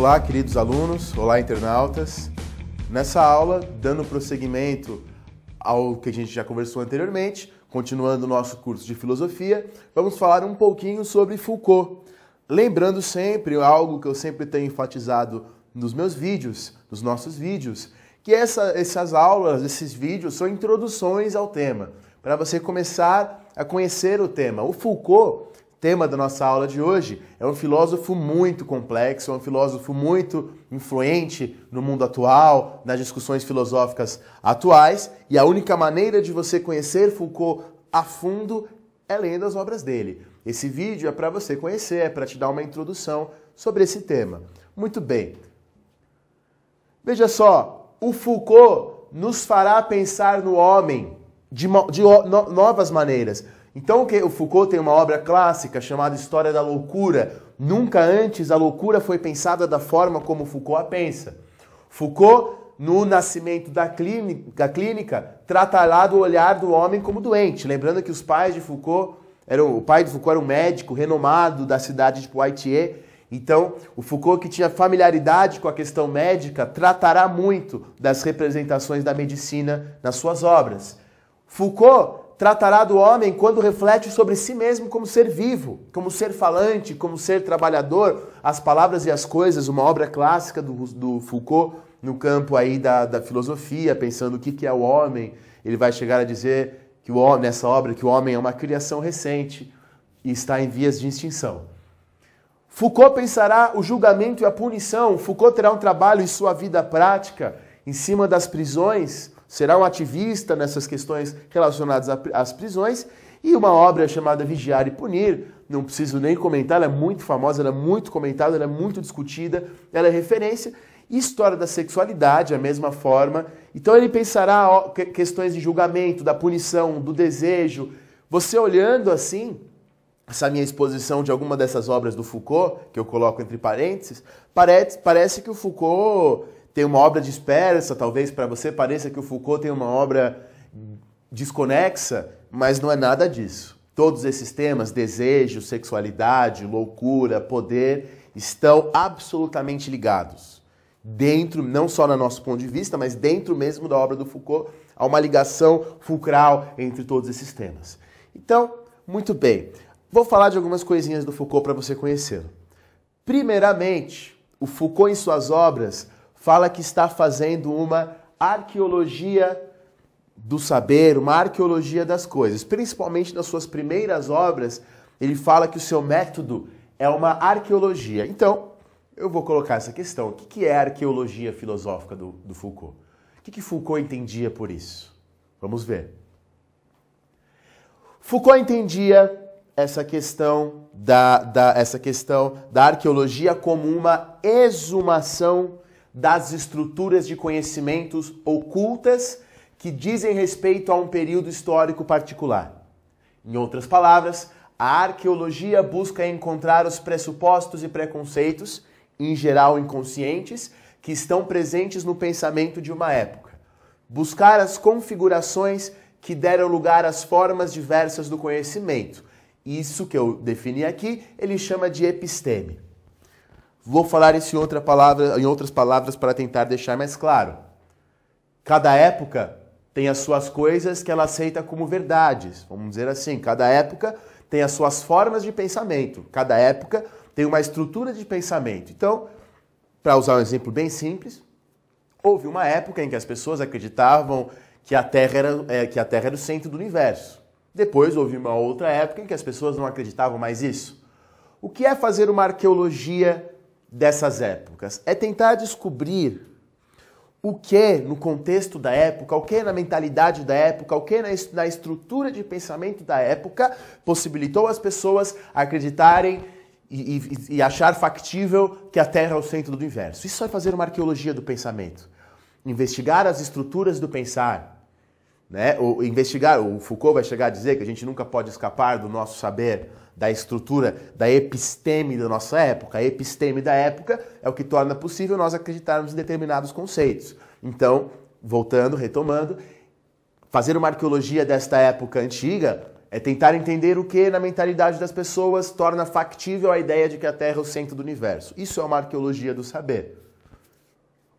Olá, queridos alunos, olá, internautas. Nessa aula, dando prosseguimento ao que a gente já conversou anteriormente, continuando o nosso curso de filosofia, vamos falar um pouquinho sobre Foucault. Lembrando sempre algo que eu sempre tenho enfatizado nos meus vídeos, nos nossos vídeos, que essas aulas, esses vídeos são introduções ao tema, para você começar a conhecer o tema. O Foucault, tema da nossa aula de hoje, é um filósofo muito complexo, é um filósofo muito influente no mundo atual, nas discussões filosóficas atuais, e a única maneira de você conhecer Foucault a fundo é lendo as obras dele. Esse vídeo é para você conhecer, é para te dar uma introdução sobre esse tema. Muito bem. Veja só, o Foucault nos fará pensar no homem de novas maneiras. Então o Foucault tem uma obra clássica chamada História da Loucura. Nunca antes a loucura foi pensada da forma como Foucault a pensa. Foucault, no Nascimento da Clínica, tratará do olhar do homem como doente. Lembrando que os pais de Foucault, o pai de Foucault era um médico renomado da cidade de Poitiers. Então, o Foucault, que tinha familiaridade com a questão médica, tratará muito das representações da medicina nas suas obras. Foucault tratará do homem quando reflete sobre si mesmo como ser vivo, como ser falante, como ser trabalhador. As Palavras e as Coisas, uma obra clássica do Foucault no campo aí da filosofia, pensando o que é o homem. Ele vai chegar a dizer que nessa obra que o homem é uma criação recente e está em vias de extinção. Foucault pensará o julgamento e a punição. Foucault terá um trabalho em sua vida prática em cima das prisões, será um ativista nessas questões relacionadas às prisões, e uma obra chamada Vigiar e Punir, não preciso nem comentar, ela é muito famosa, ela é muito comentada, ela é muito discutida, ela é referência. História da Sexualidade, a mesma forma. Então ele pensará questões de julgamento, da punição, do desejo. Você olhando assim, essa minha exposição de alguma dessas obras do Foucault, que eu coloco entre parênteses, parece que o Foucault tem uma obra dispersa, talvez para você pareça que o Foucault tem uma obra desconexa, mas não é nada disso. Todos esses temas, desejo, sexualidade, loucura, poder, estão absolutamente ligados. Dentro, não só no nosso ponto de vista, mas dentro mesmo da obra do Foucault, há uma ligação fulcral entre todos esses temas. Então, muito bem. Vou falar de algumas coisinhas do Foucault para você conhecer. Primeiramente, o Foucault em suas obras fala que está fazendo uma arqueologia do saber, uma arqueologia das coisas. Principalmente nas suas primeiras obras, ele fala que o seu método é uma arqueologia. Então, eu vou colocar essa questão. O que é a arqueologia filosófica do Foucault? O que Foucault entendia por isso? Vamos ver. Foucault entendia essa questão da arqueologia como uma exumação das estruturas de conhecimentos ocultas que dizem respeito a um período histórico particular. Em outras palavras, a arqueologia busca encontrar os pressupostos e preconceitos, em geral inconscientes, que estão presentes no pensamento de uma época. Buscar as configurações que deram lugar às formas diversas do conhecimento. Isso que eu defini aqui, ele chama de episteme. Vou falar isso em outras palavras para tentar deixar mais claro. Cada época tem as suas coisas que ela aceita como verdades, vamos dizer assim. Cada época tem as suas formas de pensamento. Cada época tem uma estrutura de pensamento. Então, para usar um exemplo bem simples, houve uma época em que as pessoas acreditavam que a Terra era o centro do universo. Depois houve uma outra época em que as pessoas não acreditavam mais isso. O que é fazer uma arqueologia dessas épocas? É tentar descobrir o que no contexto da época, o que na mentalidade da época, o que na estrutura de pensamento da época possibilitou as pessoas acreditarem e achar factível que a Terra é o centro do universo. Isso é fazer uma arqueologia do pensamento. Investigar as estruturas do pensar. Né? O Foucault vai chegar a dizer que a gente nunca pode escapar do nosso saber, da estrutura, da episteme da nossa época. A episteme da época é o que torna possível nós acreditarmos em determinados conceitos. Então, voltando, retomando, fazer uma arqueologia desta época antiga é tentar entender o que na mentalidade das pessoas torna factível a ideia de que a Terra é o centro do universo. Isso é uma arqueologia do saber.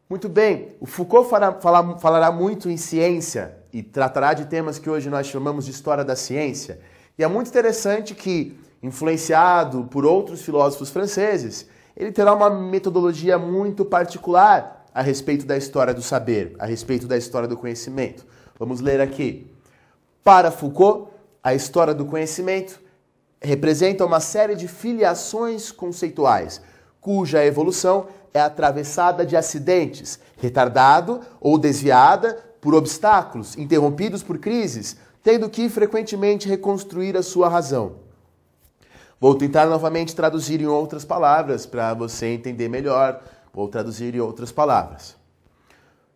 Muito bem, o Foucault falará muito em ciência e tratará de temas que hoje nós chamamos de história da ciência. E é muito interessante que, influenciado por outros filósofos franceses, ele terá uma metodologia muito particular a respeito da história do saber, a respeito da história do conhecimento. Vamos ler aqui. Para Foucault, a história do conhecimento representa uma série de filiações conceituais, cuja evolução é atravessada de acidentes, retardada ou desviada por obstáculos, interrompidos por crises, tendo que frequentemente reconstruir a sua razão. Vou tentar novamente traduzir em outras palavras para você entender melhor. Vou traduzir em outras palavras.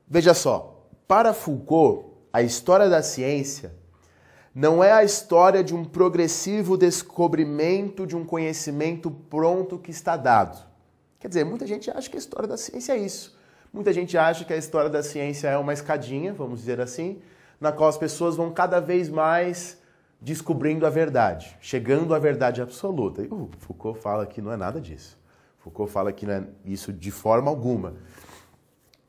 Veja só, para Foucault, a história da ciência não é a história de um progressivo descobrimento de um conhecimento pronto que está dado. Quer dizer, muita gente acha que a história da ciência é isso. Muita gente acha que a história da ciência é uma escadinha, vamos dizer assim, na qual as pessoas vão cada vez mais descobrindo a verdade, chegando à verdade absoluta. E Foucault fala que não é nada disso. Foucault fala que não é isso de forma alguma.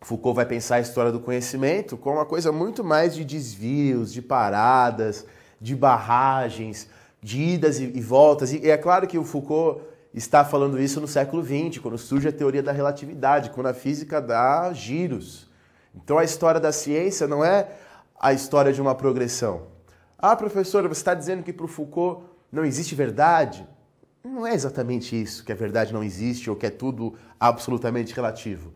Foucault vai pensar a história do conhecimento como uma coisa muito mais de desvios, de paradas, de barragens, de idas e voltas. E é claro que o Foucault está falando isso no século XX, quando surge a teoria da relatividade, quando a física dá giros. Então a história da ciência não é a história de uma progressão. Ah, professora, você está dizendo que para o Foucault não existe verdade? Não é exatamente isso, que a verdade não existe ou que é tudo absolutamente relativo.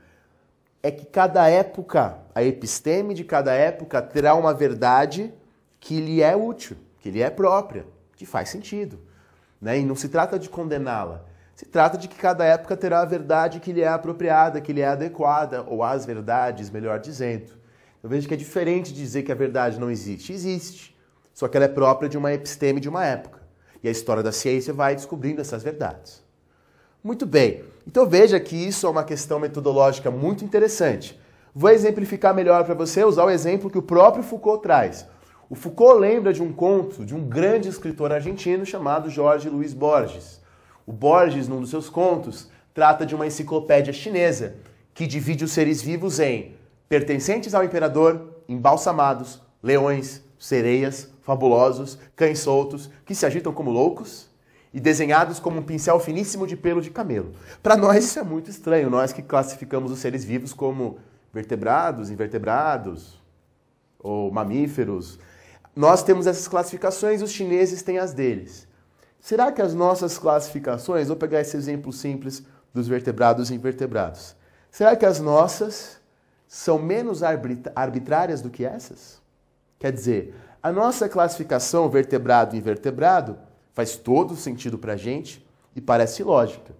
É que cada época, a episteme de cada época terá uma verdade que lhe é útil, que lhe é própria, que faz sentido. Né? E não se trata de condená-la. Se trata de que cada época terá a verdade que lhe é apropriada, que lhe é adequada, ou as verdades, melhor dizendo. Eu vejo que é diferente de dizer que a verdade não existe. Existe, só que ela é própria de uma episteme de uma época. E a história da ciência vai descobrindo essas verdades. Muito bem, então veja que isso é uma questão metodológica muito interessante. Vou exemplificar melhor para você, usar o exemplo que o próprio Foucault traz. O Foucault lembra de um conto de um grande escritor argentino chamado Jorge Luis Borges. O Borges, num dos seus contos, trata de uma enciclopédia chinesa que divide os seres vivos em pertencentes ao imperador, embalsamados, leões, sereias, fabulosos, cães soltos, que se agitam como loucos e desenhados como um pincel finíssimo de pelo de camelo. Para nós isso é muito estranho, nós que classificamos os seres vivos como vertebrados, invertebrados ou mamíferos. Nós temos essas classificações, os chineses têm as deles. Será que as nossas classificações, vou pegar esse exemplo simples dos vertebrados e invertebrados, será que as nossas são menos arbitrárias do que essas? Quer dizer, a nossa classificação vertebrado e invertebrado faz todo sentido para a gente e parece lógica.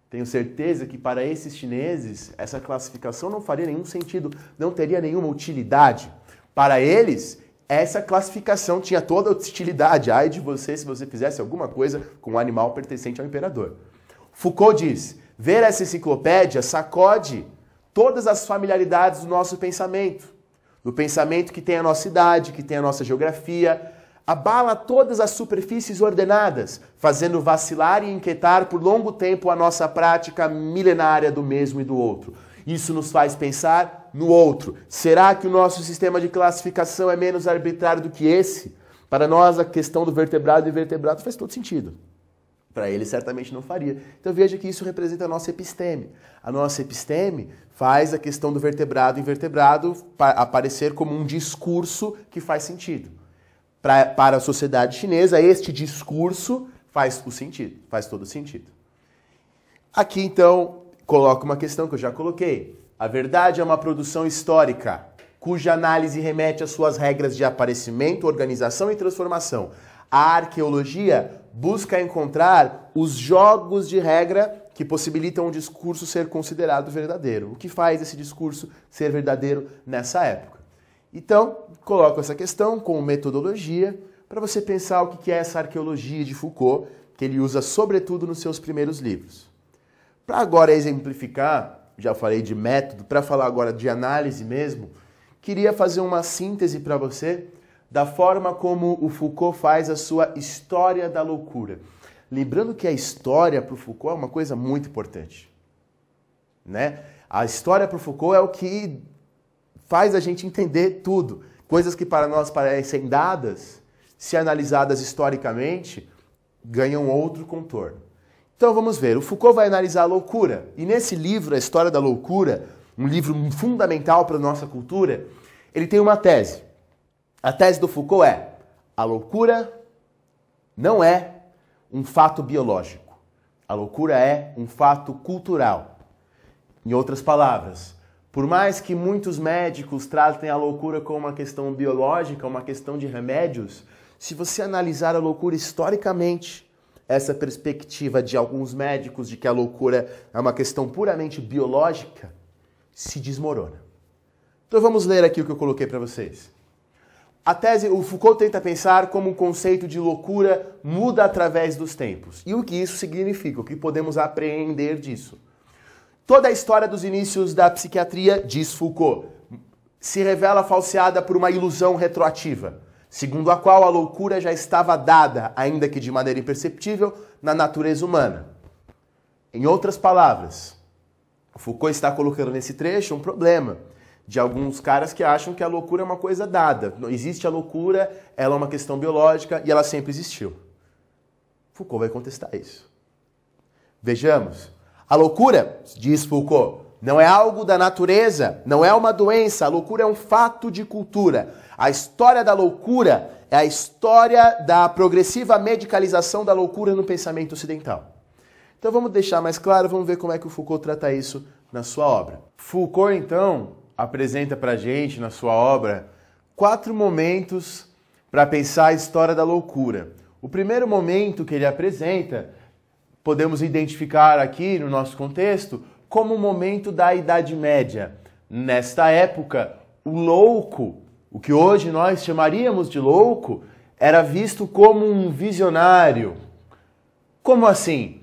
Tenho certeza que para esses chineses essa classificação não faria nenhum sentido, não teria nenhuma utilidade. Para eles, essa classificação tinha toda a utilidade. Ai de você se você fizesse alguma coisa com um animal pertencente ao imperador. Foucault diz, ver essa enciclopédia sacode todas as familiaridades do nosso pensamento. Do pensamento que tem a nossa idade, que tem a nossa geografia, abala todas as superfícies ordenadas, fazendo vacilar e inquietar por longo tempo a nossa prática milenária do mesmo e do outro. Isso nos faz pensar no outro. Será que o nosso sistema de classificação é menos arbitrário do que esse? Para nós, a questão do vertebrado e invertebrado faz todo sentido. Para ele, certamente não faria. Então veja que isso representa a nossa episteme. A nossa episteme faz a questão do vertebrado e invertebrado aparecer como um discurso que faz sentido. Para a sociedade chinesa, este discurso faz todo sentido. Aqui, então, coloco uma questão que eu já coloquei. A verdade é uma produção histórica, cuja análise remete às suas regras de aparecimento, organização e transformação. A arqueologia busca encontrar os jogos de regra que possibilitam um discurso ser considerado verdadeiro. O que faz esse discurso ser verdadeiro nessa época? Então, coloco essa questão com metodologia para você pensar o que é essa arqueologia de Foucault, que ele usa sobretudo nos seus primeiros livros. Para agora exemplificar, já falei de método, para falar agora de análise mesmo, queria fazer uma síntese para você da forma como o Foucault faz a sua história da loucura. Lembrando que a história para o Foucault é uma coisa muito importante, né? A história para o Foucault é o que faz a gente entender tudo. Coisas que para nós parecem dadas, se analisadas historicamente, ganham outro contorno. Então vamos ver, o Foucault vai analisar a loucura, e nesse livro, A História da Loucura, um livro fundamental para a nossa cultura, ele tem uma tese. A tese do Foucault é: a loucura não é um fato biológico. A loucura é um fato cultural. Em outras palavras, por mais que muitos médicos tratem a loucura como uma questão biológica, uma questão de remédios, se você analisar a loucura historicamente, essa perspectiva de alguns médicos de que a loucura é uma questão puramente biológica, se desmorona. Então vamos ler aqui o que eu coloquei para vocês. A tese, o Foucault tenta pensar como o conceito de loucura muda através dos tempos. E o que isso significa, o que podemos apreender disso. Toda a história dos inícios da psiquiatria, diz Foucault, se revela falseada por uma ilusão retroativa, segundo a qual a loucura já estava dada, ainda que de maneira imperceptível, na natureza humana. Em outras palavras, Foucault está colocando nesse trecho um problema de alguns caras que acham que a loucura é uma coisa dada. Não existe a loucura, ela é uma questão biológica e ela sempre existiu. Foucault vai contestar isso. Vejamos. A loucura, diz Foucault, não é algo da natureza, não é uma doença. A loucura é um fato de cultura. A história da loucura é a história da progressiva medicalização da loucura no pensamento ocidental. Então vamos deixar mais claro, vamos ver como é que o Foucault trata isso na sua obra. Foucault, então, apresenta para a gente, na sua obra, 4 momentos para pensar a história da loucura. O primeiro momento que ele apresenta, podemos identificar aqui no nosso contexto, como o momento da Idade Média. Nesta época, o louco, o que hoje nós chamaríamos de louco, era visto como um visionário. Como assim?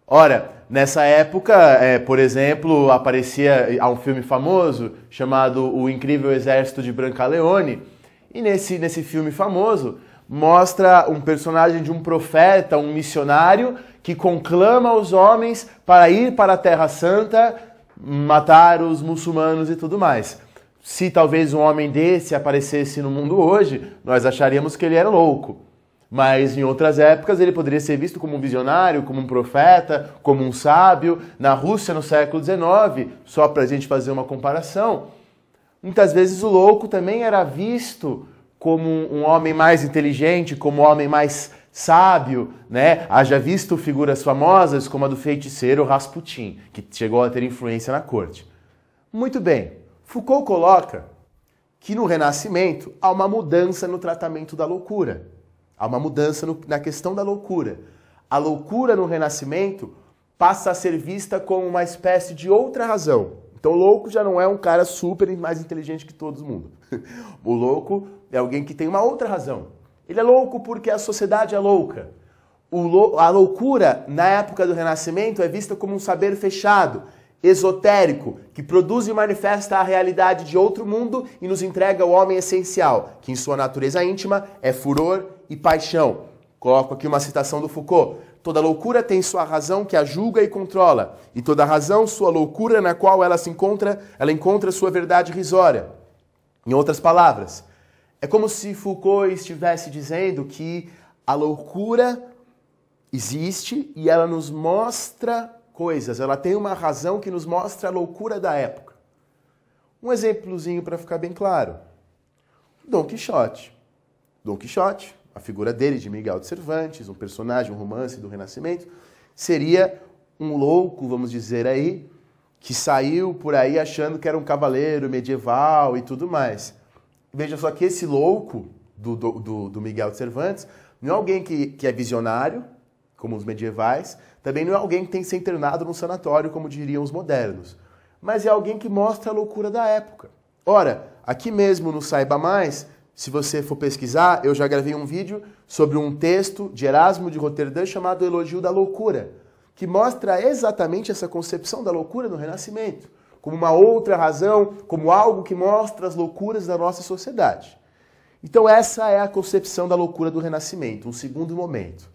Ora, nessa época, por exemplo, há um filme famoso chamado O Incrível Exército de Brancaleone, e nesse filme famoso mostra um personagem de um profeta, um missionário, que conclama os homens para ir para a Terra Santa, matar os muçulmanos e tudo mais. Se talvez um homem desse aparecesse no mundo hoje, nós acharíamos que ele era louco. Mas em outras épocas ele poderia ser visto como um visionário, como um profeta, como um sábio. Na Rússia, no século XIX, só para a gente fazer uma comparação, muitas vezes o louco também era visto como um homem mais inteligente, como um homem mais sábio, né? Haja visto figuras famosas como a do feiticeiro Rasputin, que chegou a ter influência na corte. Muito bem, Foucault coloca que no Renascimento há uma mudança no tratamento da loucura. Há uma mudança na questão da loucura. A loucura no Renascimento passa a ser vista como uma espécie de outra razão. Então o louco já não é um cara super mais inteligente que todo mundo. O louco é alguém que tem uma outra razão. Ele é louco porque a sociedade é louca. A loucura, na época do Renascimento, é vista como um saber fechado, esotérico, que produz e manifesta a realidade de outro mundo e nos entrega o homem essencial, que em sua natureza íntima é furor e paixão. Coloco aqui uma citação do Foucault. Toda loucura tem sua razão que a julga e controla, e toda razão sua loucura na qual ela encontra sua verdade risória. Em outras palavras, é como se Foucault estivesse dizendo que a loucura existe e ela nos mostra coisas, ela tem uma razão que nos mostra a loucura da época. Um exemplozinho para ficar bem claro. Dom Quixote. Dom Quixote, a figura dele, de Miguel de Cervantes, um personagem, um romance do Renascimento, seria um louco, vamos dizer aí, que saiu por aí achando que era um cavaleiro medieval e tudo mais. Veja só que esse louco do Miguel de Cervantes não é alguém que é visionário, como os medievais, também não é alguém que tem que ser internado num sanatório, como diriam os modernos, mas é alguém que mostra a loucura da época. Ora, aqui mesmo no Saiba Mais, se você for pesquisar, eu já gravei um vídeo sobre um texto de Erasmo de Roterdã chamado Elogio da Loucura, que mostra exatamente essa concepção da loucura no Renascimento, como uma outra razão, como algo que mostra as loucuras da nossa sociedade. Então essa é a concepção da loucura do Renascimento, um segundo momento.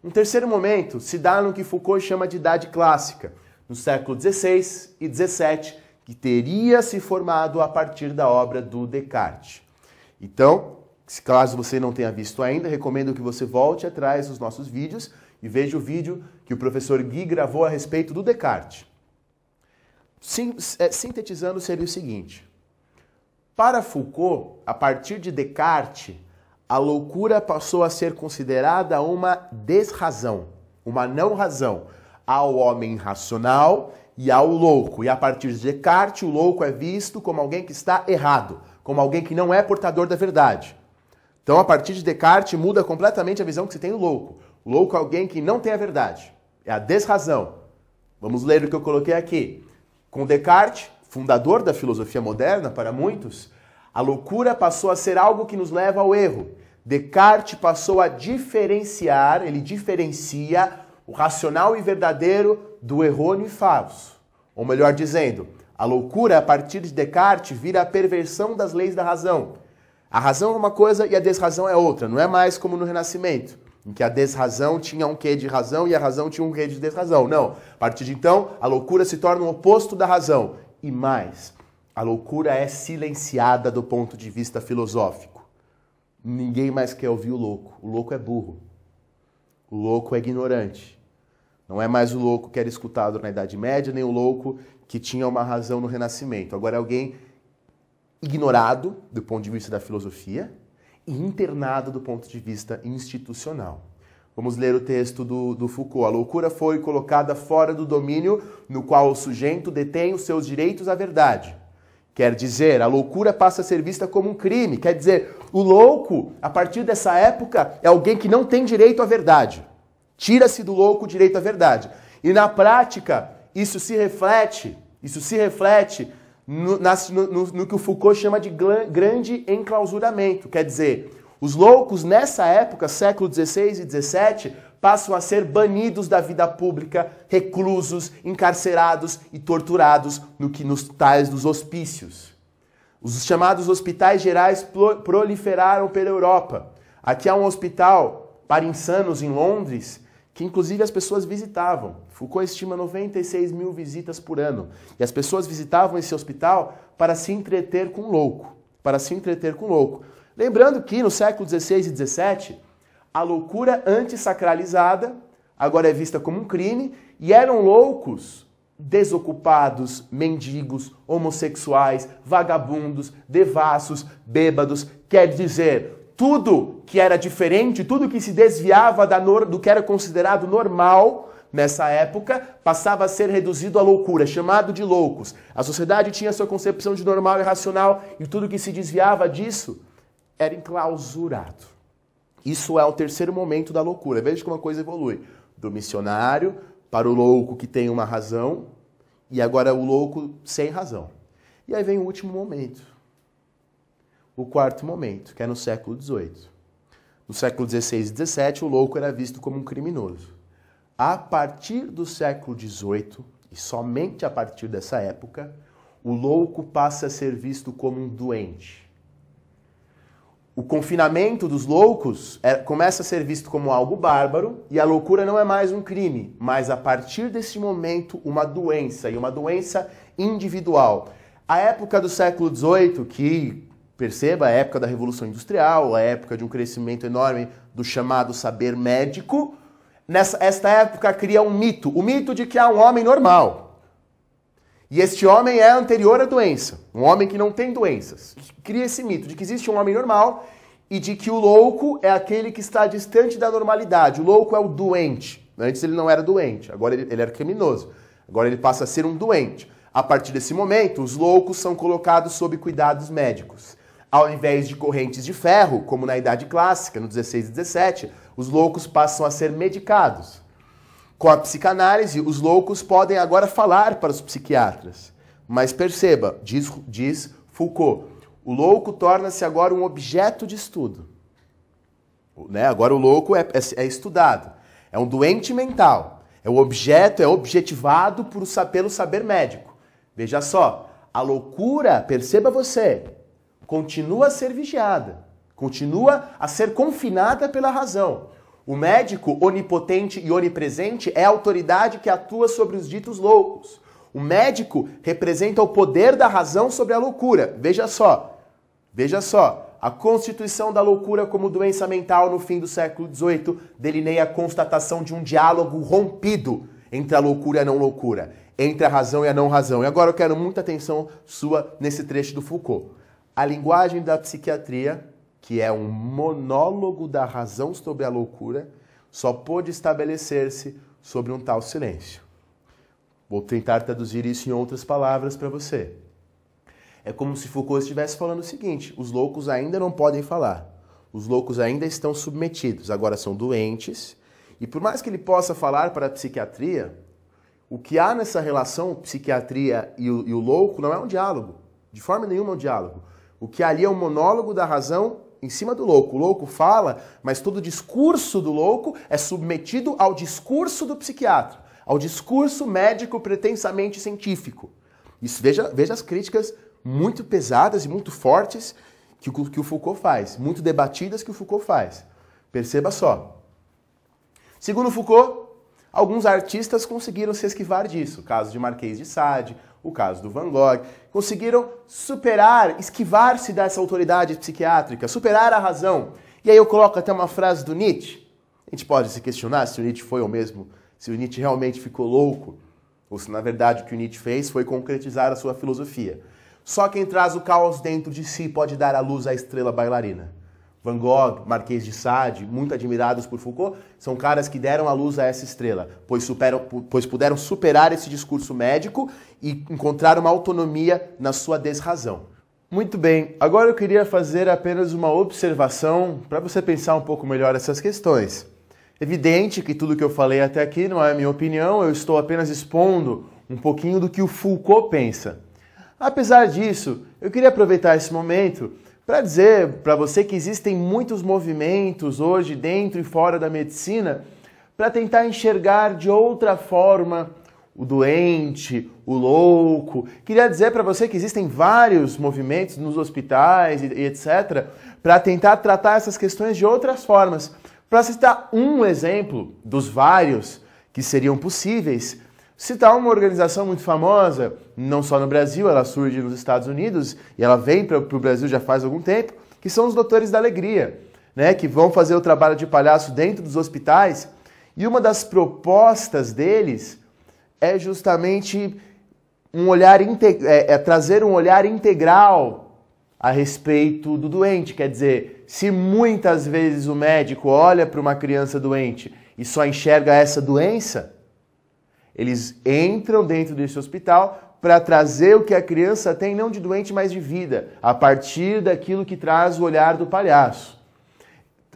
Um terceiro momento se dá no que Foucault chama de Idade Clássica, no século XVI e XVII, que teria se formado a partir da obra do Descartes. Então, caso você não tenha visto ainda, recomendo que você volte atrás dos nossos vídeos e veja o vídeo que o professor Gui gravou a respeito do Descartes. Sintetizando, seria o seguinte. Para Foucault, a partir de Descartes, a loucura passou a ser considerada uma desrazão, uma não-razão, ao homem racional e ao louco. E a partir de Descartes, o louco é visto como alguém que está errado, como alguém que não é portador da verdade. Então, a partir de Descartes, muda completamente a visão que se tem do louco. O louco é alguém que não tem a verdade, é a desrazão. Vamos ler o que eu coloquei aqui. Com Descartes, fundador da filosofia moderna para muitos, a loucura passou a ser algo que nos leva ao erro. Descartes passou a diferenciar, ele diferencia o racional e verdadeiro do errôneo e falso. Ou melhor dizendo, a loucura, a partir de Descartes, vira a perversão das leis da razão. A razão é uma coisa e a desrazão é outra. Não é mais como no Renascimento, em que a desrazão tinha um quê de razão e a razão tinha um quê de desrazão. Não. A partir de então, a loucura se torna o oposto da razão. E mais, a loucura é silenciada do ponto de vista filosófico. Ninguém mais quer ouvir o louco. O louco é burro. O louco é ignorante. Não é mais o louco que era escutado na Idade Média, nem o louco que tinha uma razão no Renascimento. Agora é alguém ignorado do ponto de vista da filosofia e internado do ponto de vista institucional. Vamos ler o texto do Foucault. A loucura foi colocada fora do domínio no qual o sujeito detém os seus direitos à verdade. Quer dizer, a loucura passa a ser vista como um crime. Quer dizer, o louco, a partir dessa época, é alguém que não tem direito à verdade. Tira-se do louco o direito à verdade. E na prática, isso se reflete no que o Foucault chama de grande enclausuramento. Quer dizer, os loucos nessa época, século XVI e XVII, passam a ser banidos da vida pública, reclusos, encarcerados e torturados nos tais dos hospícios. Os chamados hospitais gerais proliferaram pela Europa. Aqui há um hospital para insanos em Londres, que inclusive as pessoas visitavam. Foucault estima 96 mil visitas por ano. E as pessoas visitavam esse hospital para se entreter com o louco. Lembrando que no século XVI e XVII, a loucura antissacralizada agora é vista como um crime e eram loucos desocupados, mendigos, homossexuais, vagabundos, devassos, bêbados. Quer dizer, tudo que era diferente, tudo que se desviava do que era considerado normal nessa época, passava a ser reduzido à loucura, chamado de loucos. A sociedade tinha sua concepção de normal e racional e tudo que se desviava disso era enclausurado. Isso é o terceiro momento da loucura. Veja como a coisa evolui. Do missionário para o louco que tem uma razão e agora o louco sem razão. E aí vem o último momento. O quarto momento, que é no século XVIII. No século XVI e XVII, o louco era visto como um criminoso. A partir do século XVIII, e somente a partir dessa época, o louco passa a ser visto como um doente. O confinamento dos loucos começa a ser visto como algo bárbaro e a loucura não é mais um crime, mas a partir desse momento uma doença, e uma doença individual. A época do século XVIII, que, perceba, a época da Revolução Industrial, a época de um crescimento enorme do chamado saber médico, esta época cria um mito, o mito de que há um homem normal. E este homem é anterior à doença, um homem que não tem doenças. Cria esse mito de que existe um homem normal e de que o louco é aquele que está distante da normalidade. O louco é o doente. Antes ele não era doente, agora ele era criminoso. Agora ele passa a ser um doente. A partir desse momento, os loucos são colocados sob cuidados médicos. Ao invés de correntes de ferro, como na Idade Clássica, no 16 e 17, os loucos passam a ser medicados. Com a psicanálise, os loucos podem agora falar para os psiquiatras. Mas perceba, diz Foucault, o louco torna-se agora um objeto de estudo. Agora o louco é estudado. É um doente mental. É o objeto, é objetivado pelo saber médico. Veja só, a loucura, perceba você, continua a ser vigiada. Continua a ser confinada pela razão. O médico onipotente e onipresente é a autoridade que atua sobre os ditos loucos. O médico representa o poder da razão sobre a loucura. Veja só, a constituição da loucura como doença mental no fim do século XVIII delineia a constatação de um diálogo rompido entre a loucura e a não loucura, entre a razão e a não razão. E agora eu quero muita atenção sua nesse trecho do Foucault. A linguagem da psiquiatria, que é um monólogo da razão sobre a loucura, só pôde estabelecer-se sobre um tal silêncio. Vou tentar traduzir isso em outras palavras para você. É como se Foucault estivesse falando o seguinte: os loucos ainda não podem falar, os loucos ainda estão submetidos, agora são doentes, e por mais que ele possa falar para a psiquiatria, o que há nessa relação psiquiatria e o louco não é um diálogo, de forma nenhuma é um diálogo. O que há ali é um monólogo da razão em cima do louco. O louco fala, mas todo o discurso do louco é submetido ao discurso do psiquiatra, ao discurso médico pretensamente científico. Isso, veja as críticas muito pesadas e muito fortes que o Foucault faz, muito debatidas que o Foucault faz. Perceba só. Segundo Foucault, alguns artistas conseguiram se esquivar disso. O caso de Marquês de Sade, o caso do Van Gogh, conseguiram superar, esquivar-se dessa autoridade psiquiátrica, superar a razão. E aí eu coloco até uma frase do Nietzsche. A gente pode se questionar se o Nietzsche foi o mesmo, se o Nietzsche realmente ficou louco, ou se na verdade o que o Nietzsche fez foi concretizar a sua filosofia. Só quem traz o caos dentro de si pode dar à luz a estrela bailarina. Van Gogh, Marquês de Sade, muito admirados por Foucault, são caras que deram à luz a essa estrela, pois puderam superar esse discurso médico e encontrar uma autonomia na sua desrazão. Muito bem, agora eu queria fazer apenas uma observação para você pensar um pouco melhor essas questões. Evidente que tudo que eu falei até aqui não é a minha opinião, eu estou apenas expondo um pouquinho do que o Foucault pensa. Apesar disso, eu queria aproveitar esse momento para dizer para você que existem muitos movimentos hoje dentro e fora da medicina para tentar enxergar de outra forma o doente, o louco. Queria dizer para você que existem vários movimentos nos hospitais e etc. para tentar tratar essas questões de outras formas. Para citar um exemplo dos vários que seriam possíveis, citar uma organização muito famosa, não só no Brasil, ela surge nos Estados Unidos e ela vem para o Brasil já faz algum tempo, que são os Doutores da Alegria, né, que vão fazer o trabalho de palhaço dentro dos hospitais. E uma das propostas deles é justamente trazer um olhar integral a respeito do doente. Quer dizer, se muitas vezes o médico olha para uma criança doente e só enxerga essa doença, eles entram dentro desse hospital para trazer o que a criança tem, não de doente, mas de vida, a partir daquilo que traz o olhar do palhaço.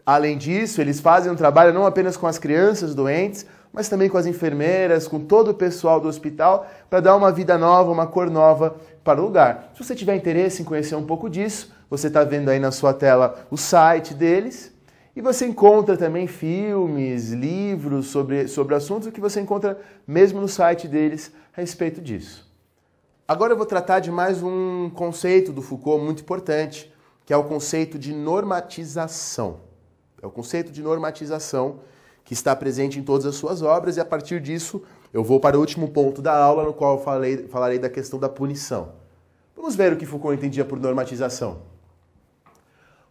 Além disso, eles fazem um trabalho não apenas com as crianças doentes, mas também com as enfermeiras, com todo o pessoal do hospital, para dar uma vida nova, uma cor nova para o lugar. Se você tiver interesse em conhecer um pouco disso, você está vendo aí na sua tela o site deles, e você encontra também filmes, livros sobre assuntos que você encontra mesmo no site deles a respeito disso. Agora eu vou tratar de mais um conceito do Foucault muito importante, que é o conceito de normatização. É o conceito de normatização que está presente em todas as suas obras, e a partir disso eu vou para o último ponto da aula, no qual eu falarei da questão da punição. Vamos ver o que Foucault entendia por normatização.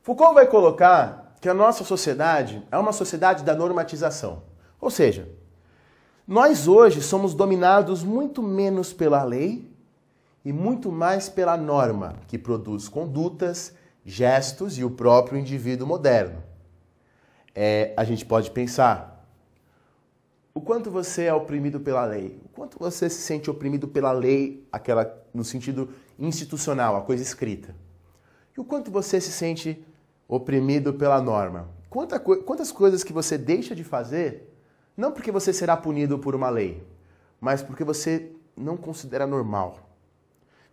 Foucault vai colocar que a nossa sociedade é uma sociedade da normatização. Ou seja, nós hoje somos dominados muito menos pela lei e muito mais pela norma, que produz condutas, gestos e o próprio indivíduo moderno. A gente pode pensar, o quanto você é oprimido pela lei? O quanto você se sente oprimido pela lei, aquela no sentido institucional, a coisa escrita? E o quanto você se sente oprimido pela norma? Quantas coisas que você deixa de fazer, não porque você será punido por uma lei, mas porque você não considera normal?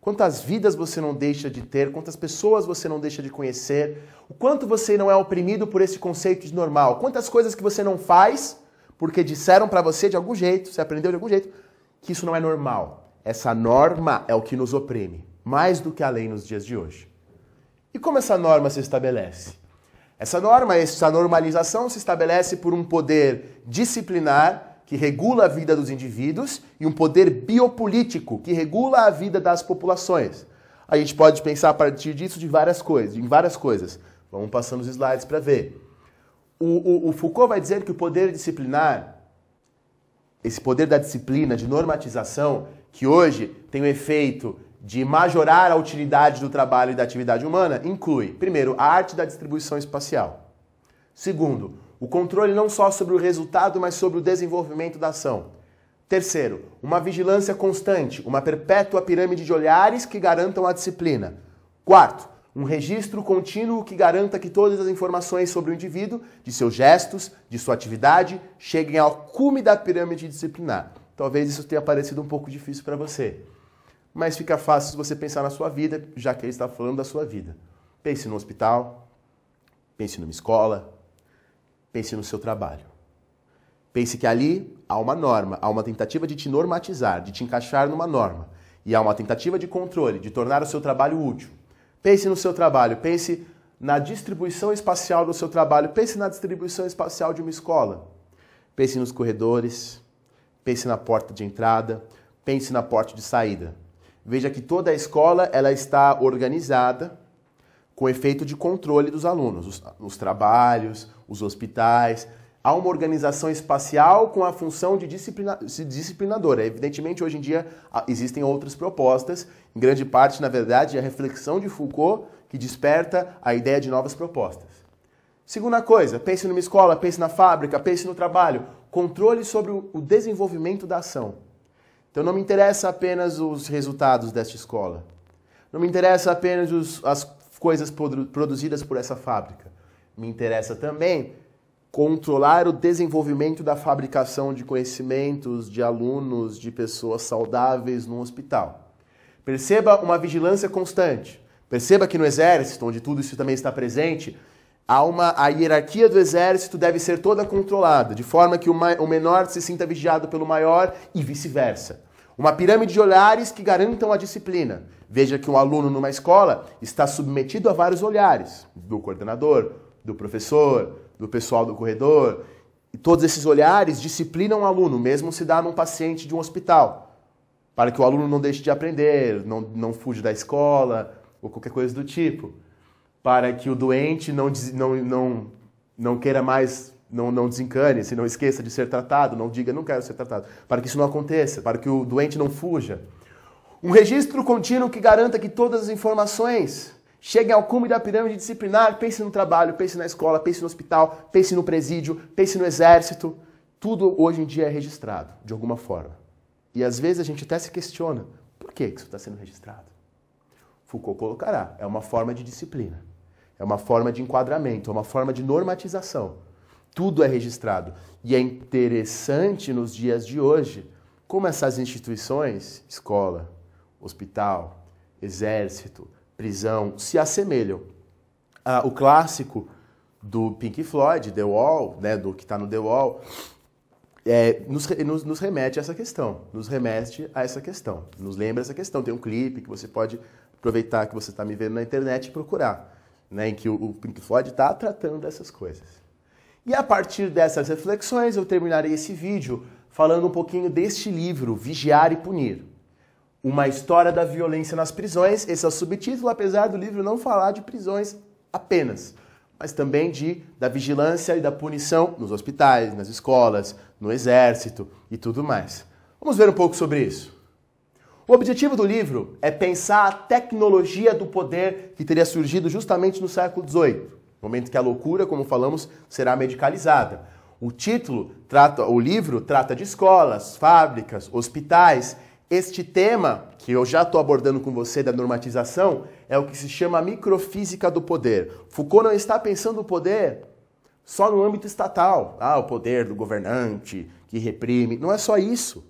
Quantas vidas você não deixa de ter, quantas pessoas você não deixa de conhecer, o quanto você não é oprimido por esse conceito de normal, quantas coisas que você não faz porque disseram para você de algum jeito, você aprendeu de algum jeito, que isso não é normal. Essa norma é o que nos oprime, mais do que a lei nos dias de hoje. E como essa norma se estabelece? Essa norma, essa normalização se estabelece por um poder disciplinar que regula a vida dos indivíduos e um poder biopolítico que regula a vida das populações. A gente pode pensar a partir disso em várias coisas. Vamos passando os slides para ver. O Foucault vai dizer que o poder disciplinar, esse poder da disciplina, de normatização, que hoje tem o efeito de majorar a utilidade do trabalho e da atividade humana, inclui, primeiro, a arte da distribuição espacial. Segundo, o controle não só sobre o resultado, mas sobre o desenvolvimento da ação. Terceiro, uma vigilância constante, uma perpétua pirâmide de olhares que garantam a disciplina. Quarto, um registro contínuo que garanta que todas as informações sobre o indivíduo, de seus gestos, de sua atividade, cheguem ao cume da pirâmide disciplinar. Talvez isso tenha parecido um pouco difícil para você, mas fica fácil se você pensar na sua vida, já que ele está falando da sua vida. Pense no hospital, pense numa escola, pense no seu trabalho. Pense que ali há uma norma, há uma tentativa de te normatizar, de te encaixar numa norma. E há uma tentativa de controle, de tornar o seu trabalho útil. Pense no seu trabalho, pense na distribuição espacial do seu trabalho, pense na distribuição espacial de uma escola. Pense nos corredores, pense na porta de entrada, pense na porta de saída. Veja que toda a escola ela está organizada com efeito de controle dos alunos, os trabalhos, os hospitais. Há uma organização espacial com a função de disciplinadora. Evidentemente, hoje em dia, existem outras propostas. Em grande parte, na verdade, é a reflexão de Foucault que desperta a ideia de novas propostas. Segunda coisa, pense numa escola, pense na fábrica, pense no trabalho. Controle sobre o desenvolvimento da ação. Então não me interessa apenas os resultados desta escola. Não me interessa apenas as coisas produzidas por essa fábrica. Me interessa também controlar o desenvolvimento da fabricação de conhecimentos, de alunos, de pessoas saudáveis no hospital. Perceba uma vigilância constante. Perceba que no exército, onde tudo isso também está presente, a hierarquia do exército deve ser toda controlada, de forma que o menor se sinta vigiado pelo maior e vice-versa. Uma pirâmide de olhares que garantam a disciplina. Veja que um aluno numa escola está submetido a vários olhares, do coordenador, do professor, do pessoal do corredor. E todos esses olhares disciplinam o aluno, mesmo se dá num paciente de um hospital, para que o aluno não deixe de aprender, não fuja da escola, ou qualquer coisa do tipo. Para que o doente não queira mais, não desencane, se não esqueça de ser tratado, não diga não quero ser tratado, para que isso não aconteça, para que o doente não fuja. Um registro contínuo que garanta que todas as informações cheguem ao cume da pirâmide disciplinar. Pense no trabalho, pense na escola, pense no hospital, pense no presídio, pense no exército. Tudo hoje em dia é registrado, de alguma forma. E às vezes a gente até se questiona, por que isso está sendo registrado? Foucault colocará, é uma forma de disciplina. É uma forma de enquadramento, é uma forma de normatização. Tudo é registrado. E é interessante nos dias de hoje como essas instituições, escola, hospital, exército, prisão, se assemelham. O clássico do Pink Floyd, The Wall, né, do que está no The Wall, nos remete a essa questão. Nos remete a essa questão. Nos lembra essa questão. Tem um clipe que você pode aproveitar que você está me vendo na internet e procurar, né, em que o Pink Floyd está tratando dessas coisas. E a partir dessas reflexões eu terminarei esse vídeo falando um pouquinho deste livro, Vigiar e Punir. Uma história da violência nas prisões. Esse é o subtítulo, apesar do livro não falar de prisões apenas, mas também da vigilância e da punição nos hospitais, nas escolas, no exército e tudo mais. Vamos ver um pouco sobre isso. O objetivo do livro é pensar a tecnologia do poder que teria surgido justamente no século XVIII, momento que a loucura, como falamos, será medicalizada. O livro trata de escolas, fábricas, hospitais. Este tema, que eu já estou abordando com você, da normatização, é o que se chama microfísica do poder. Foucault não está pensando o poder só no âmbito estatal. O poder do governante que reprime. Não é só isso.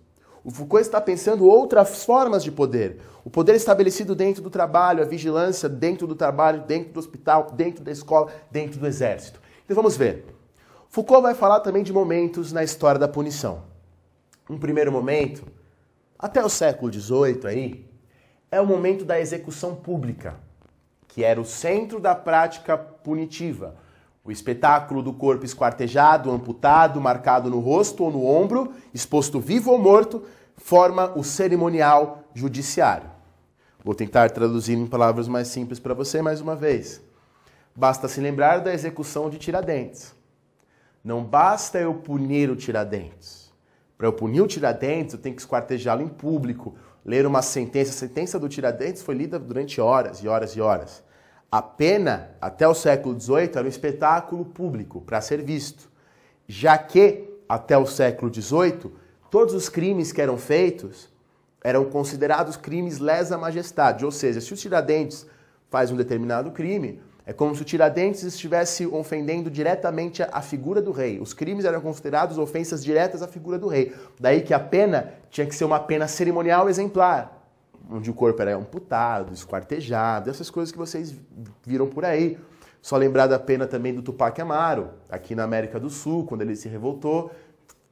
O Foucault está pensando outras formas de poder. O poder estabelecido dentro do trabalho, a vigilância dentro do trabalho, dentro do hospital, dentro da escola, dentro do exército. Então vamos ver. Foucault vai falar também de momentos na história da punição. Um primeiro momento, até o século XVIII aí, é o momento da execução pública, que era o centro da prática punitiva. O espetáculo do corpo esquartejado, amputado, marcado no rosto ou no ombro, exposto vivo ou morto, forma o cerimonial judiciário. Vou tentar traduzir em palavras mais simples para você mais uma vez. Basta se lembrar da execução de Tiradentes. Não basta eu punir o Tiradentes. Para eu punir o Tiradentes, eu tenho que esquartejá-lo em público, ler uma sentença. A sentença do Tiradentes foi lida durante horas e horas e horas. A pena, até o século XVIII, era um espetáculo público para ser visto. Já que, até o século XVIII, todos os crimes que eram feitos eram considerados crimes lesa majestade. Ou seja, se o Tiradentes faz um determinado crime, é como se o Tiradentes estivesse ofendendo diretamente a figura do rei. Os crimes eram considerados ofensas diretas à figura do rei. Daí que a pena tinha que ser uma pena cerimonial exemplar, onde o corpo era amputado, esquartejado, essas coisas que vocês viram por aí. Só lembrar da pena também do Tupac Amaru, aqui na América do Sul, quando ele se revoltou.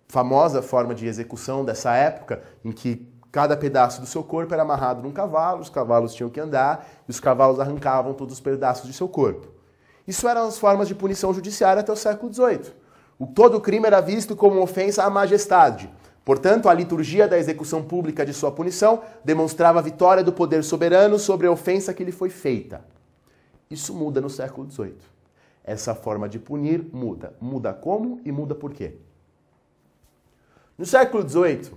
Famosa forma de execução dessa época, em que cada pedaço do seu corpo era amarrado num cavalo, os cavalos tinham que andar, e os cavalos arrancavam todos os pedaços de seu corpo. Isso eram as formas de punição judiciária até o século XVIII. Todo crime era visto como ofensa à majestade. Portanto, a liturgia da execução pública de sua punição demonstrava a vitória do poder soberano sobre a ofensa que lhe foi feita. Isso muda no século XVIII. Essa forma de punir muda. Muda como e muda por quê? No século XVIII,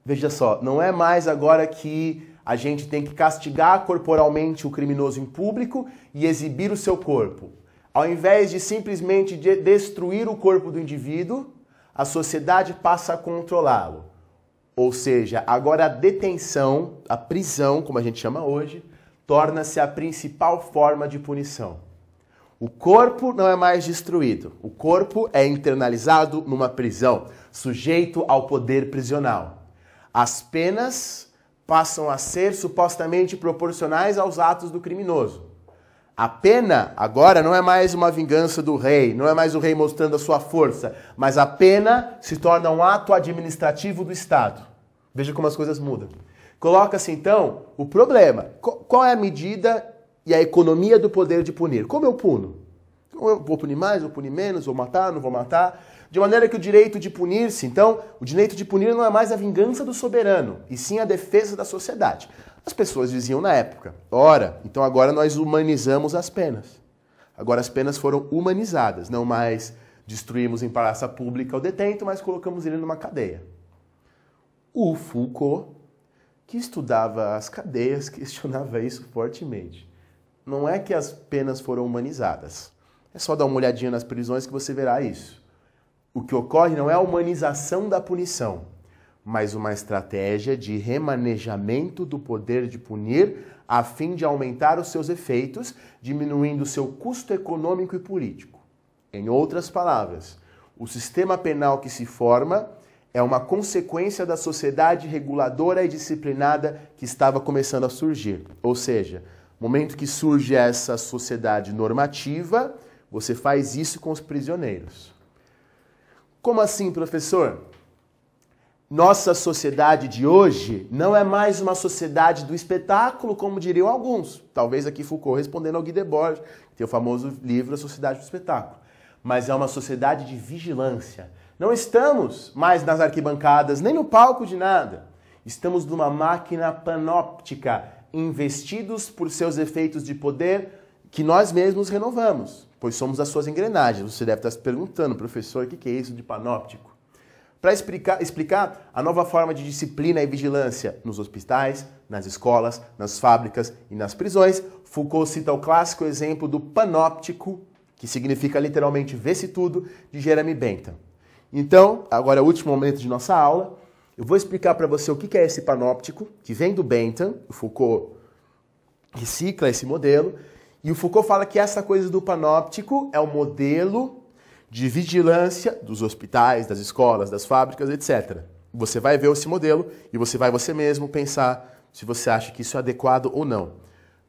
veja só, não é mais agora que a gente tem que castigar corporalmente o criminoso em público e exibir o seu corpo. Ao invés de simplesmente destruir o corpo do indivíduo, a sociedade passa a controlá-lo. Ou seja, agora a detenção, a prisão, como a gente chama hoje, torna-se a principal forma de punição. O corpo não é mais destruído. O corpo é internalizado numa prisão, sujeito ao poder prisional. As penas passam a ser supostamente proporcionais aos atos do criminoso. A pena agora não é mais uma vingança do rei, não é mais o rei mostrando a sua força, mas a pena se torna um ato administrativo do Estado. Veja como as coisas mudam. Coloca-se então o problema. Qual é a medida e a economia do poder de punir? Como eu puno? Eu vou punir mais, vou punir menos, vou matar, não vou matar? De maneira que o direito de punir-se, então, o direito de punir não é mais a vingança do soberano, e sim a defesa da sociedade. As pessoas diziam na época, ora, então agora nós humanizamos as penas. Agora as penas foram humanizadas, não mais destruímos em praça pública o detento, mas colocamos ele numa cadeia. O Foucault, que estudava as cadeias, questionava isso fortemente. Não é que as penas foram humanizadas. É só dar uma olhadinha nas prisões que você verá isso. O que ocorre não é a humanização da punição, mas uma estratégia de remanejamento do poder de punir a fim de aumentar os seus efeitos, diminuindo seu custo econômico e político. Em outras palavras, o sistema penal que se forma é uma consequência da sociedade reguladora e disciplinada que estava começando a surgir. Ou seja, no momento que surge essa sociedade normativa, você faz isso com os prisioneiros. Como assim, professor? Nossa sociedade de hoje não é mais uma sociedade do espetáculo, como diriam alguns. Talvez aqui Foucault respondendo ao Guy Debord, que tem o famoso livro A Sociedade do Espetáculo. Mas é uma sociedade de vigilância. Não estamos mais nas arquibancadas, nem no palco de nada. Estamos numa máquina panóptica, investidos por seus efeitos de poder que nós mesmos renovamos, pois somos as suas engrenagens. Você deve estar se perguntando, professor, o que é isso de panóptico? Para explicar a nova forma de disciplina e vigilância nos hospitais, nas escolas, nas fábricas e nas prisões, Foucault cita o clássico exemplo do panóptico, que significa literalmente vê-se tudo, de Jeremy Bentham. Então, agora é o último momento de nossa aula, eu vou explicar para você o que é esse panóptico, que vem do Bentham, o Foucault recicla esse modelo, e o Foucault fala que essa coisa do panóptico é o modelo de vigilância dos hospitais, das escolas, das fábricas, etc. Você vai ver esse modelo e você vai você mesmo pensar se você acha que isso é adequado ou não.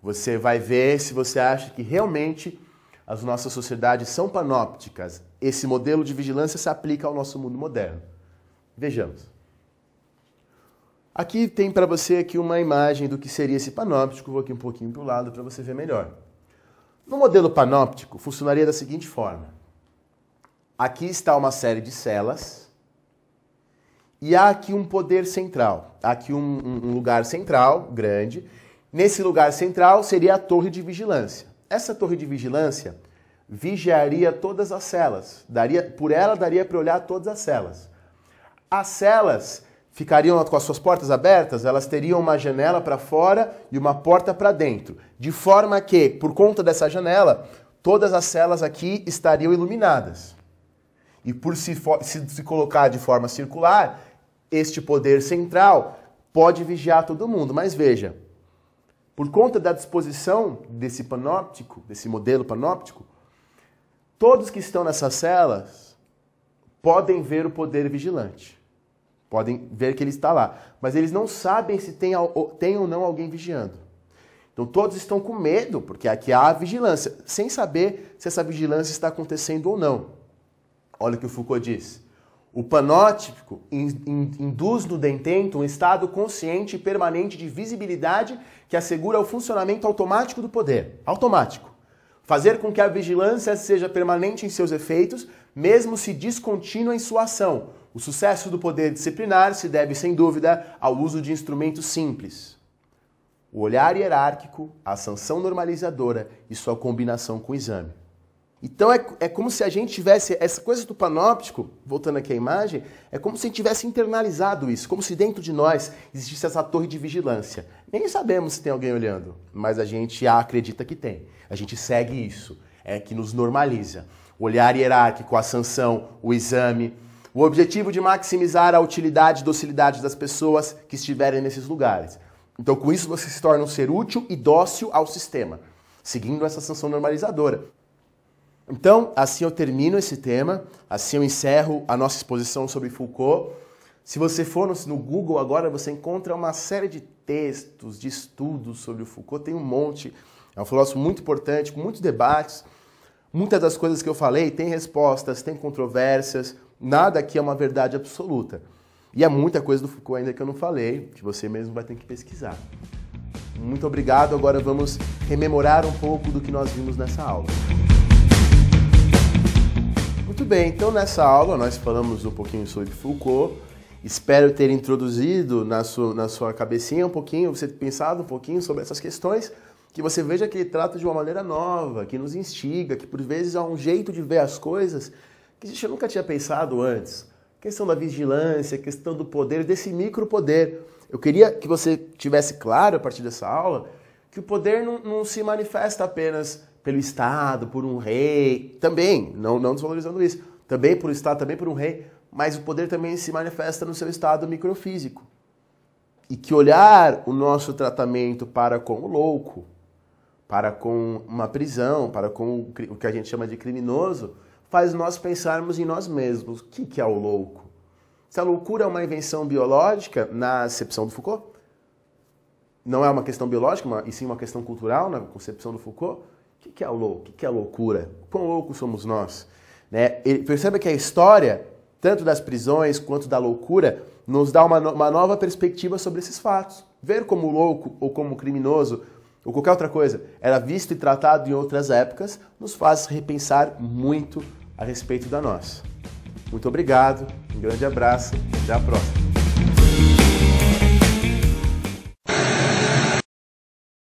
Você vai ver se você acha que realmente as nossas sociedades são panópticas. Esse modelo de vigilância se aplica ao nosso mundo moderno. Vejamos. Aqui tem para você aqui uma imagem do que seria esse panóptico. Vou aqui um pouquinho para o lado para você ver melhor. No modelo panóptico, funcionaria da seguinte forma. Aqui está uma série de celas e há aqui um poder central. Há aqui um lugar central, grande. Nesse lugar central seria a torre de vigilância. Essa torre de vigilância vigiaria todas as celas. Por ela daria para olhar todas as celas. As celas ficariam com as suas portas abertas, elas teriam uma janela para fora e uma porta para dentro. De forma que, por conta dessa janela, todas as celas aqui estariam iluminadas. E por se colocar de forma circular, este poder central pode vigiar todo mundo. Mas veja, por conta da disposição desse panóptico, desse modelo panóptico, todos que estão nessas celas podem ver o poder vigilante. Podem ver que ele está lá. Mas eles não sabem se tem ou não alguém vigiando. Então todos estão com medo, porque aqui há a vigilância, sem saber se essa vigilância está acontecendo ou não. Olha o que o Foucault diz. O panóptico induz no detento um estado consciente e permanente de visibilidade que assegura o funcionamento automático do poder. Automático. Fazer com que a vigilância seja permanente em seus efeitos, mesmo se descontínua em sua ação. O sucesso do poder disciplinar se deve, sem dúvida, ao uso de instrumentos simples. O olhar hierárquico, a sanção normalizadora e sua combinação com o exame. Então é como se a gente tivesse, essa coisa do panóptico, voltando aqui à imagem, é como se a gente tivesse internalizado isso, como se dentro de nós existisse essa torre de vigilância. Nem sabemos se tem alguém olhando, mas a gente acredita que tem. A gente segue isso, é que nos normaliza. O olhar hierárquico, a sanção, o exame, o objetivo de maximizar a utilidade e docilidade das pessoas que estiverem nesses lugares. Então com isso você se torna um ser útil e dócil ao sistema, seguindo essa sanção normalizadora. Então, assim eu termino esse tema, assim eu encerro a nossa exposição sobre Foucault. Se você for no Google agora, você encontra uma série de textos, de estudos sobre o Foucault, tem um monte. É um filósofo muito importante, com muitos debates. Muitas das coisas que eu falei tem respostas, tem controvérsias, nada aqui é uma verdade absoluta. E há muita coisa do Foucault ainda que eu não falei, que você mesmo vai ter que pesquisar. Muito obrigado, agora vamos rememorar um pouco do que nós vimos nessa aula. Muito bem, então nessa aula nós falamos um pouquinho sobre Foucault. Espero ter introduzido na sua cabecinha um pouquinho, você ter pensado um pouquinho sobre essas questões, que você veja que ele trata de uma maneira nova, que nos instiga, que por vezes há um jeito de ver as coisas que a gente nunca tinha pensado antes. A questão da vigilância, a questão do poder, desse micropoder. Eu queria que você tivesse claro a partir dessa aula que o poder não se manifesta apenas pelo Estado, por um rei, também, não desvalorizando isso, também por Estado, também por um rei, mas o poder também se manifesta no seu estado microfísico. E que olhar o nosso tratamento para com o louco, para com uma prisão, para com o que a gente chama de criminoso, faz nós pensarmos em nós mesmos. O que é o louco? Se a loucura é uma invenção biológica, na acepção do Foucault, não é uma questão biológica, e sim uma questão cultural, na concepção do Foucault, o que é o louco? O que é a loucura? Quão loucos somos nós? Né? Perceba que a história, tanto das prisões quanto da loucura, nos dá uma nova perspectiva sobre esses fatos. Ver como louco ou como criminoso ou qualquer outra coisa era visto e tratado em outras épocas, nos faz repensar muito a respeito da nossa. Muito obrigado, um grande abraço, até a próxima.